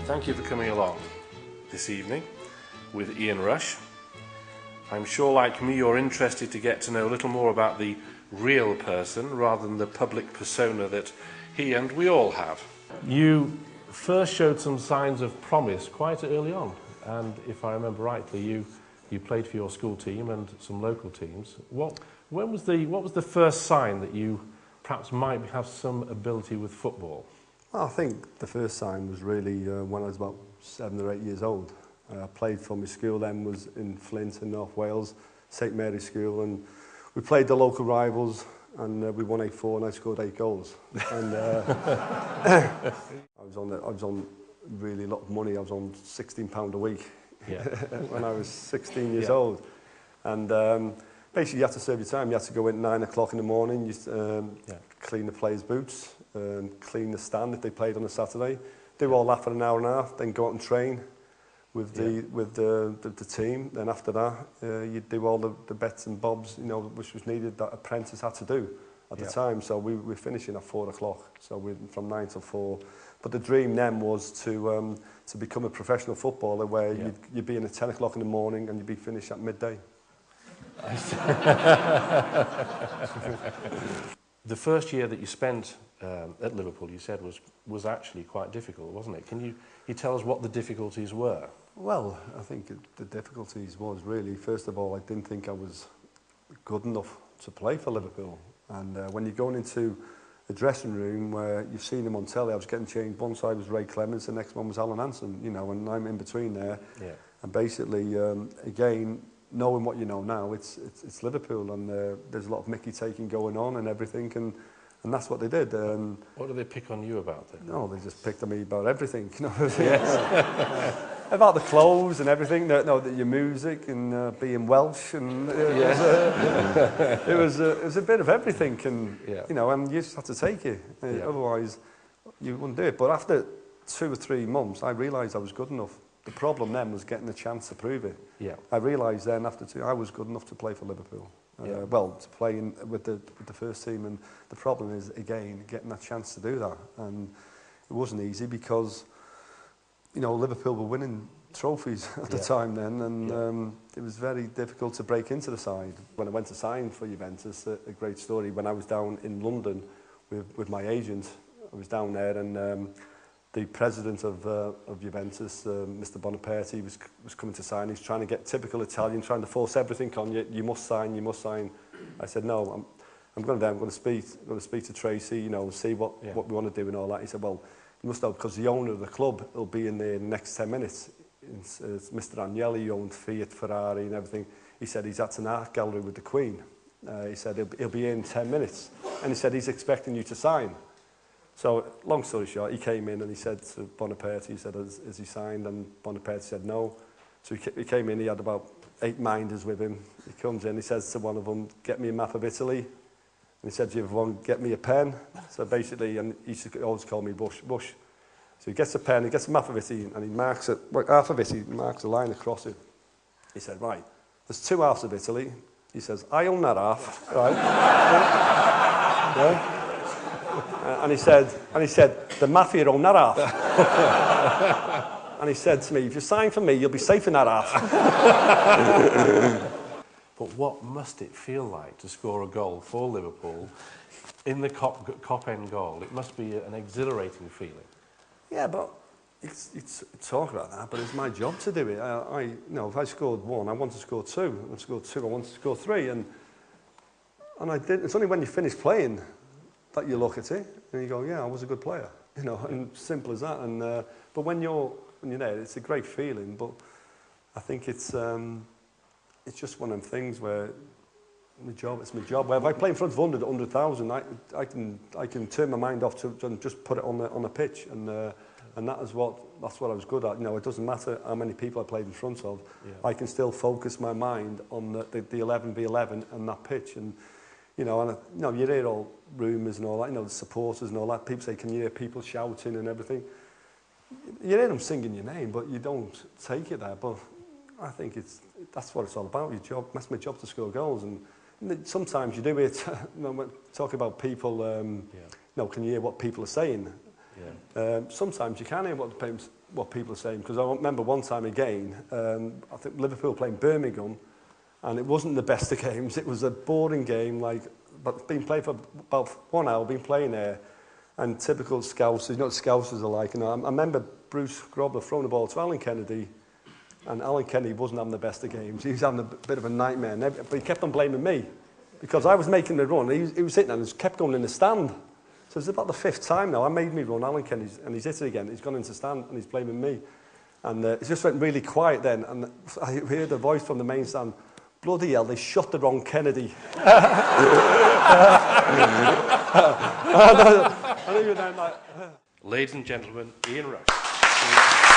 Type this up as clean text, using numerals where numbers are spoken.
Thank you for coming along this evening with Ian Rush. I'm sure, like me, you're interested to get to know a little more about the real person rather than the public persona that he and we all have. You first showed some signs of promise quite early on, and if I remember rightly, you played for your school team and some local teams. What was the first sign that you perhaps might have some ability with football? Well, I think the first sign was really when I was about 7 or 8 years old. I played for my school then, was in Flint in North Wales, St Mary's School, and we played the local rivals, and we won 8-4 and I scored 8 goals. And I was on really a lot of money. I was on £16 a week when I was 16 years old. And basically you had to serve your time. You had to go in at 9 o'clock in the morning, you clean the players' boots, clean the stand if they played on a Saturday, do all that for an hour and a half, then go out and train with the team. Then after that, you'd do all the bets and bobs, you know, which was needed that apprentice had to do at the time. So we were finishing at 4 o'clock, so we from 9 till 4. But the dream then was to become a professional footballer, where you'd be in at 10 o'clock in the morning and you'd be finished at midday. The first year that you spent at Liverpool, you said, was actually quite difficult, wasn't it? Can you tell us what the difficulties were? Well, I think the difficulties was really, first of all, I didn't think I was good enough to play for Liverpool. And when you're going into a dressing room where you've seen him on telly, I was getting changed. One side was Ray Clements, the next one was Alan Hansen, you know, and I'm in between there. Yeah. And basically, again, knowing what you know now, it's Liverpool, and there's a lot of mickey taking going on and everything, and that's what they did. What do they pick on you about then? No, they just picked on me about everything, you know. Yes. About the clothes and everything, your music and being Welsh, and it was a bit of everything, and you know, and you just had to take it. Otherwise, you wouldn't do it. But after 2 or 3 months, I realised I was good enough. The problem then was getting the chance to prove it. Yeah. I realised then after 2, I was good enough to play for Liverpool. Well, to play with the first team, and the problem is, again, getting that chance to do that. And it wasn't easy because, you know, Liverpool were winning trophies at the time then, and it was very difficult to break into the side. When I went to sign for Juventus, a great story, when I was down in London with my agent, I was down there, and the president of Juventus, Mr. Bonaparti, was coming to sign. He's trying to get typical Italian, trying to force everything on you. You must sign, you must sign. I said, no, I'm going to speak to Tracy, you know, see what we want to do and all that. He said, well, you must know, because the owner of the club will be in there in the next 10 minutes. It's Mr. Agnelli, who owned Fiat, Ferrari and everything. He said he's at an art gallery with the Queen. He said he'll be in 10 minutes. And he said he's expecting you to sign. So, long story short, he came in and he said to Bonaparti, he said, has he signed? And Bonaparti said no. So he came in, he had about 8 minders with him. He comes in, he says to one of them, get me a map of Italy. And he said to the other one, get me a pen. So basically, and he used to always call me Bush. So he gets a pen, he gets a map of Italy, and he marks it, well, half of it, he marks a line across it. He said, right, there's 2 halves of Italy. He says, I own that half, right? Yeah? And he said, the mafia own that half. And he said to me, if you sign for me, you'll be safe in that half. But what must it feel like to score a goal for Liverpool in the cop end goal? It must be an exhilarating feeling. Yeah, but it's talk about that, but it's my job to do it. You know, if I scored 1, I want to score 2. If I scored 2, I want to score 3. And I did. It's only when you finish playing that you look at it and you go, yeah, I was a good player, you know, and simple as that. And but when you're there, it's a great feeling. But I think it's just one of them things where it's my job. Where if I play in front of 100,000, I can turn my mind off to and just put it on the pitch, and that's what I was good at. You know, it doesn't matter how many people I played in front of. I can still focus my mind on the 11v11 and that pitch. And you know, you hear all rumours and all that, you know, the supporters and all that. People say, can you hear people shouting and everything? You hear them singing your name, but you don't take it there. But I think that's what it's all about, your job. That's my job, to score goals. And sometimes you do it, you know, talk about people, you know, can you hear what people are saying? Sometimes you can't hear what people are saying, because I remember one time again, I think Liverpool playing Birmingham, and it wasn't the best of games. It was a boring game, like, but been played for about 1 hour, been playing there, and typical Scousers, you know what Scousers are like. You know, I remember Bruce Grobler throwing the ball to Alan Kennedy, and Alan Kennedy wasn't having the best of games. He was having a bit of a nightmare, but he kept on blaming me, because I was making the run. He was hitting and he kept going in the stand. So it's about the 5th time now. I made me run Alan Kennedy, and he's hit it again. He's gone into stand, and he's blaming me. And it just went really quiet then, and I heard a voice from the main stand, bloody hell, they shot the wrong Kennedy. Ladies and gentlemen, Ian Rush.